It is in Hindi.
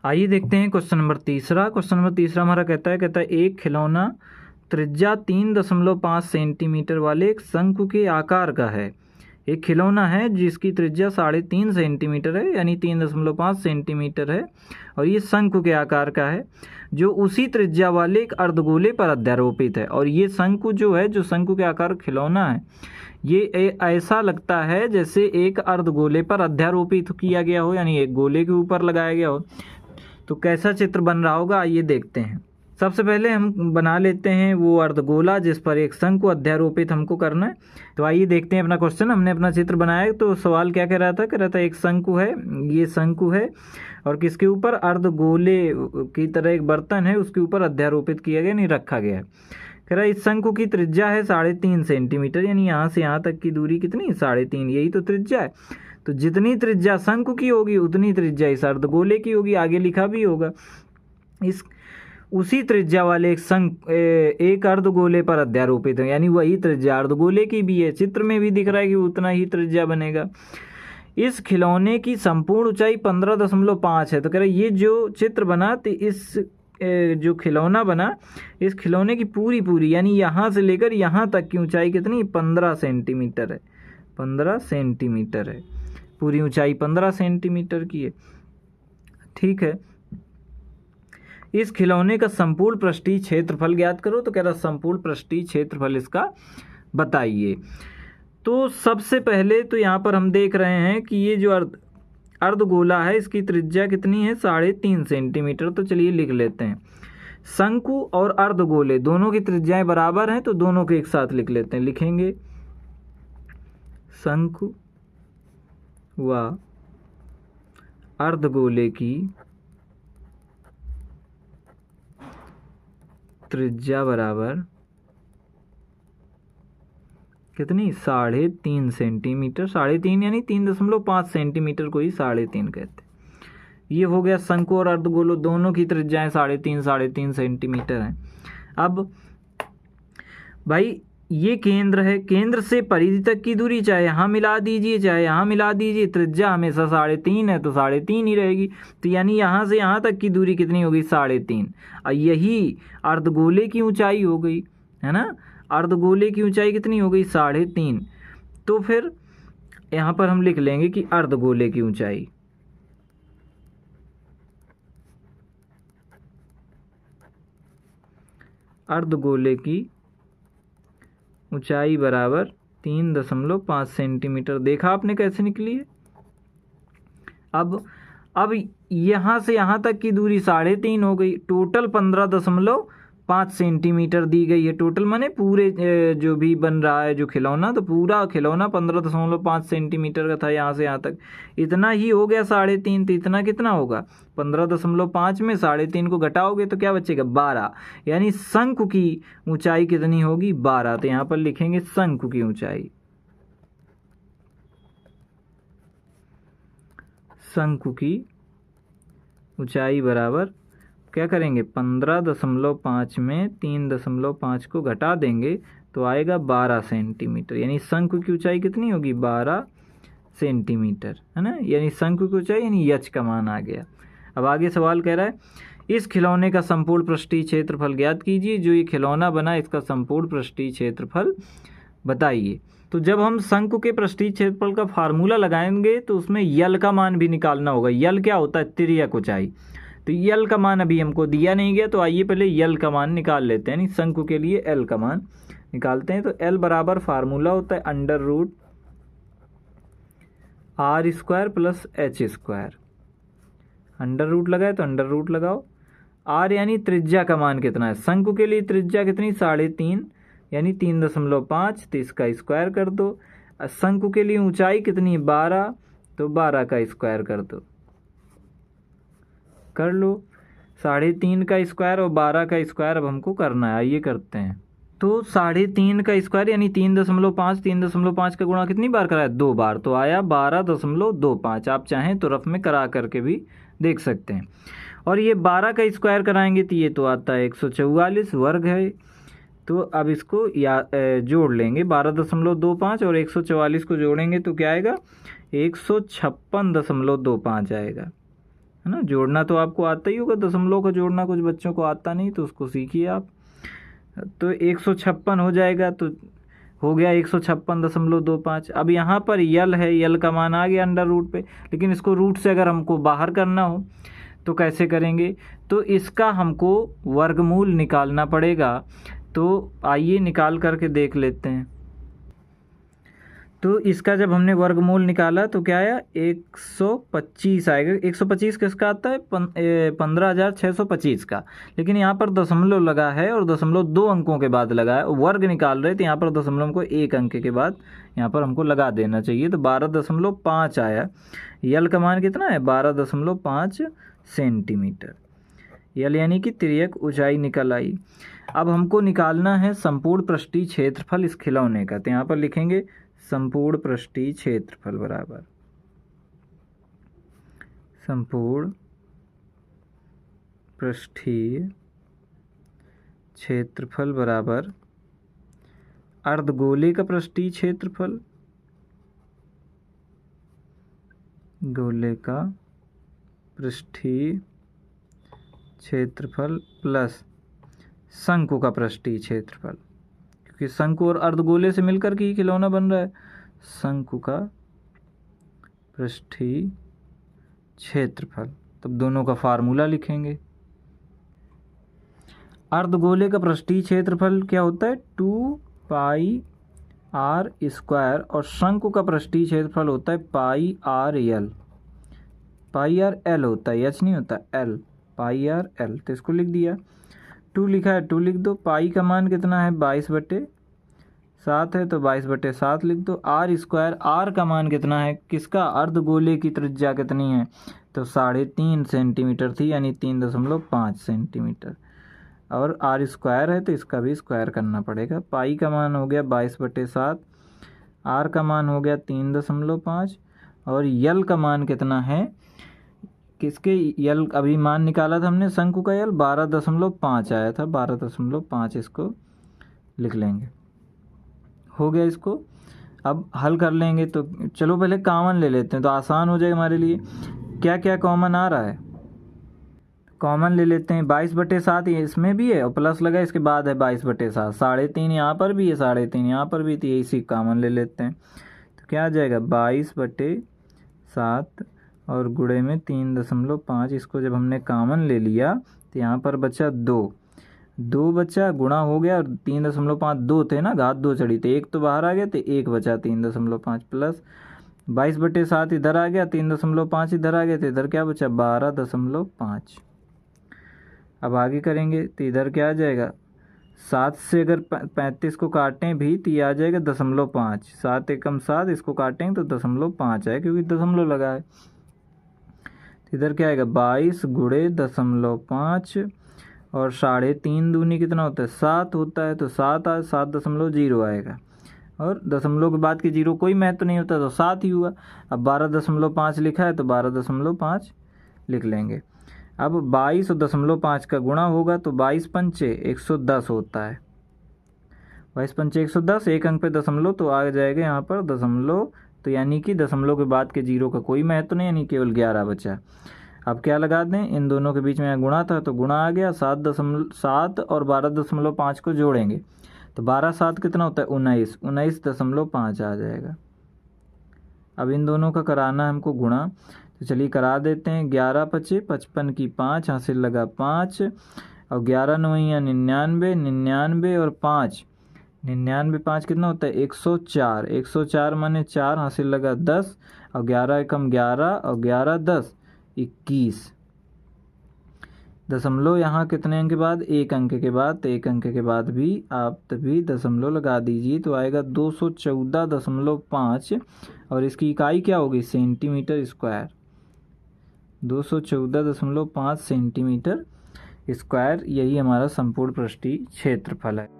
आइए देखते हैं क्वेश्चन नंबर तीसरा। क्वेश्चन नंबर तीसरा हमारा कहता है एक खिलौना त्रिज्या 3.5 सेंटीमीटर वाले एक शंकु के आकार का है। एक खिलौना है जिसकी त्रिज्या 3.5 सेंटीमीटर है, यानी 3.5 सेंटीमीटर है, और ये शंकु के आकार का है जो उसी त्रिज्या वाले एक अर्धगोले पर अध्यारोपित है। और ये शंकु जो है, जो शंकु के आकार खिलौना है, ये ऐसा लगता है जैसे एक अर्धगोले पर अध्यारोपित किया गया हो, यानी एक गोले के ऊपर लगाया गया हो। तो कैसा चित्र बन रहा होगा, आइए देखते हैं। सबसे पहले हम बना लेते हैं वो अर्धगोला जिस पर एक शंकु अध्यारोपित हमको करना है। तो आइए देखते हैं अपना क्वेश्चन। हमने अपना चित्र बनाया तो सवाल क्या कह रहा था, कह रहा था एक शंकु है, ये शंकु है और किसके ऊपर, अर्धगोले की तरह एक बर्तन है उसके ऊपर अध्यारोपित किया गया, नहीं रखा गया है। कह रहा है इस शंकु की त्रिज्या है 3.5 सेंटीमीटर, यानी यहाँ से यहाँ तक की दूरी कितनी, 3.5, यही तो त्रिज्या है। तो जितनी त्रिज्या शंकु की होगी उतनी त्रिज्या इस अर्धगोले की होगी, आगे लिखा भी होगा। इस उसी त्रिज्या वाले एक अर्धगोले पर अध्यारोपित है, यानी वही त्रिज्या अर्धगोले की भी है, चित्र में भी दिख रहा है कि उतना ही त्रिज्या बनेगा। इस खिलौने की संपूर्ण ऊंचाई 15.5 है। तो कह रहे ये जो चित्र बना, तो इस जो खिलौना बना, इस खिलौने की पूरी यानी यहाँ से लेकर यहाँ तक की ऊंचाई कितनी, 15 सेंटीमीटर है। 15 सेंटीमीटर है, पूरी ऊंचाई 15 सेंटीमीटर की है। ठीक है, इस खिलौने का संपूर्ण पृष्ठीय क्षेत्रफल ज्ञात करो। तो कह रहा संपूर्ण पृष्ठीय क्षेत्रफल इसका बताइए। तो सबसे पहले तो यहाँ पर हम देख रहे हैं कि ये जो अर्धगोला है इसकी त्रिज्या कितनी है, 3.5 सेंटीमीटर। तो चलिए लिख लेते हैं। शंकु और अर्धगोले दोनों की त्रिज्याएं बराबर हैं, तो दोनों को एक साथ लिख लेते हैं। लिखेंगे शंकु व अर्धगोले की त्रिज्या बराबर कितनी, 3.5 सेंटीमीटर। 3.5 यानी 3.5 सेंटीमीटर को ही 3.5 कहते हैं। ये हो गया शंकु और अर्धगोलों दोनों की त्रिज्याएं 3.5 सेंटीमीटर हैं। अब भाई ये केंद्र है, केंद्र से परिधि तक की दूरी चाहे यहाँ मिला दीजिए चाहे यहाँ मिला दीजिए, त्रिज्या हमेशा 3.5 है तो 3.5 ही रहेगी। तो यानी यहाँ से यहाँ तक की दूरी कितनी होगी, 3.5। और यही अर्धगोले की ऊंचाई हो गई, है ना। अर्धगोले की ऊंचाई कितनी हो गई, 3.5। तो फिर यहाँ पर हम लिख लेंगे कि अर्धगोले की ऊंचाई, अर्धगोले की ऊंचाई बराबर 3.5 सेंटीमीटर। देखा आपने कैसे निकली है। अब यहाँ से यहाँ तक की दूरी 3.5 हो गई, टोटल 15.5 सेंटीमीटर दी गई है। टोटल माने पूरे जो भी बन रहा है जो खिलौना, तो पूरा खिलौना 15.5 सेंटीमीटर का था, यहाँ से यहाँ तक इतना ही हो गया 3.5। तो इतना कितना होगा, 15.5 में 3.5 को घटाओगे तो क्या बचेगा, 12। यानी शंकु की ऊंचाई कितनी होगी, 12। तो यहाँ पर लिखेंगे शंकु की ऊंचाई, शंकु की ऊंचाई बराबर क्या करेंगे, 15.5 में 3.5 को घटा देंगे तो आएगा 12 सेंटीमीटर। यानी शंकु की ऊंचाई कितनी होगी, 12 सेंटीमीटर, है ना। यानी शंकु की ऊंचाई यानी यच का मान आ गया। अब आगे सवाल कह रहा है इस खिलौने का संपूर्ण पृष्ठीय क्षेत्रफल ज्ञात कीजिए। जो ये खिलौना बना इसका संपूर्ण पृष्ठीय क्षेत्रफल बताइए। तो जब हम शंकु के पृष्ठीय क्षेत्रफल का फार्मूला लगाएंगे तो उसमें यल का मान भी निकालना होगा। यल क्या होता है, तिर्यक ऊंचाई। तो यल का मान अभी हमको दिया नहीं गया, तो आइए पहले यल का मान निकाल लेते हैं। यानी शंकु के लिए एल का मान निकालते हैं। तो एल बराबर फार्मूला होता है √r² plus h²। Under root लगाए तो अंडर रूट लगाओ। r यानी त्रिज्या का मान कितना है, शंकु के लिए त्रिज्या कितनी, 3.5 यानी 3.5, तो इसका स्क्वायर कर दो। शंकु के लिए ऊंचाई कितनी, 12, तो 12 का स्क्वायर कर दो, कर लो। 3.5 का स्क्वायर और 12 का स्क्वायर अब हमको करना है, आइए करते हैं। तो 3.5 का स्क्वायर यानी 3.5 का गुणा कितनी बार कराया, 2 बार, तो आया 12.25। आप चाहें तो रफ में करा करके भी देख सकते हैं। और ये 12 का स्क्वायर कराएंगे तो ये तो आता है 144 वर्ग है। तो अब इसको जोड़ लेंगे, 12.25 और 144 को जोड़ेंगे तो क्या आएगा, 156.25 आएगा, है है ना। जोड़ना तो आपको आता ही होगा, दशमलव का जोड़ना कुछ बच्चों को आता नहीं, तो उसको सीखिए आप। तो 156 हो जाएगा, तो हो गया 156.25। अब यहाँ पर यल है, यल का मान आ गया अंडर रूट पे, लेकिन इसको रूट से अगर हमको बाहर करना हो तो कैसे करेंगे, तो इसका हमको वर्गमूल निकालना पड़ेगा। तो आइए निकाल करके देख लेते हैं। तो इसका जब हमने वर्गमूल निकाला तो क्या आया, 125 आएगा। 125 किसका आता है, 15,625 का। लेकिन यहाँ पर दशमलव लगा है और दशमलव 2 अंकों के बाद लगा है, वर्ग निकाल रहे थे, यहाँ पर दशमलव को 1 अंक के बाद यहाँ पर हमको लगा देना चाहिए। तो 12.5 आया। यल का मान कितना है, 12.5 सेंटीमीटर। यल यानी कि तिर्यक ऊंचाई निकल आई। अब हमको निकालना है संपूर्ण पृष्ठीय क्षेत्रफल इस खिलौने का। तो यहाँ पर लिखेंगे संपूर्ण पृष्ठीय क्षेत्रफल बराबर संपूर्ण पृष्ठीय क्षेत्रफल बराबर अर्धगोले का पृष्ठीय क्षेत्रफल, गोले का पृष्ठीय क्षेत्रफल प्लस शंकु का पृष्ठीय क्षेत्रफल, क्योंकि शंकु और अर्धगोले से मिलकर के ही खिलौना बन रहा है। शंकु का पृष्ठीय क्षेत्रफल, तब दोनों का फार्मूला लिखेंगे। अर्धगोले का पृष्ठीय क्षेत्रफल क्या होता है, 2πr², और शंकु का पृष्ठीय क्षेत्रफल होता है πrl। πrl होता है, एच नहीं होता, एल, πrl। तो इसको लिख दिया, 2 लिखा है 2 लिख दो। पाई का मान कितना है, 22/7 है, तो 22/7 लिख दो। r², r का मान कितना है, किसका, अर्धगोले की त्रिज्या कितनी है, तो 3.5 सेंटीमीटर थी, यानी 3.5 सेंटीमीटर। और r² है तो इसका भी स्क्वायर करना पड़ेगा। पाई का मान हो गया 22/7, r का मान हो गया 3.5, और यल का मान कितना है, किसके, यल अभी मान निकाला था हमने, शंकु का यल 12.5 आया था, 12.5 इसको लिख लेंगे। हो गया इसको। अब हल कर लेंगे, तो चलो पहले कॉमन ले लेते हैं तो आसान हो जाएगा हमारे लिए। क्या क्या कॉमन आ रहा है, कॉमन ले लेते हैं। 22/7 ये इसमें भी है और प्लस लगा, इसके बाद है 22/7। 3.5 यहाँ पर भी है, 3.5 यहाँ पर भी, तो यही सी कॉमन ले लेते हैं। तो क्या आ जाएगा, 22/7 और गुणे में 3.5। इसको जब हमने कॉमन ले लिया तो यहाँ पर बचा 2 बचा, गुणा हो गया, और 3.5 2 थे ना, घात 2 चढ़ी, तो 1 तो बाहर आ गया, तो 1 बचा 3.5 प्लस 22/7 इधर आ गया, 3.5 इधर आ गया, तो इधर क्या बचा, 12.5। अब आगे करेंगे तो इधर क्या आ जाएगा, 7 से अगर 35 को काटें भी तो ये आ जाएगा 0.5। 7 एकम 7, इसको काटेंगे तो 0.5 आए, क्योंकि दशमलव लगा है। इधर क्या आएगा, 22 गुणे 0.5, और 3.5 दूनी कितना होता है, 7 होता है, तो 7.0 आएगा। और दशमलव के बाद के 0 कोई महत्व नहीं होता, तो 7 ही हुआ। अब 12.5 लिखा है तो 12.5 लिख लेंगे। अब 22 और 0.5 का गुणा होगा तो 22 पंचे 110 होता है, 22 पंचे 110, एक अंक पे दशमलव, तो आ जाएगा यहाँ पर दशमलव। तो यानी कि दशमलव के बाद के 0 का कोई महत्व नहीं, यानी केवल 11 बचा। अब क्या लगा दें, इन दोनों के बीच में यहाँ गुणा था तो गुणा आ गया, 7 और 12.5 को जोड़ेंगे तो 12×7 कितना होता है, 19.5 आ जाएगा। अब इन दोनों का कराना है हमको गुणा, तो चलिए करा देते हैं। 11 पचे 55 की 5, हासिल लगा 5, और 11 9 99, 99 और 5, 99 5 कितना होता है, 104, 104 माने 4, हासिल लगा 10, और 11 एकम 11, और 11 10 21। दशमलव यहाँ कितने अंक के बाद, 1 अंक के बाद, तो 1 अंक के बाद भी आप तभी दशमलव लगा दीजिए, तो आएगा 214.5, और इसकी इकाई क्या होगी, सेंटीमीटर स्क्वायर। 214.5 सेंटीमीटर स्क्वायर, यही हमारा संपूर्ण पृष्ठीय क्षेत्रफल है।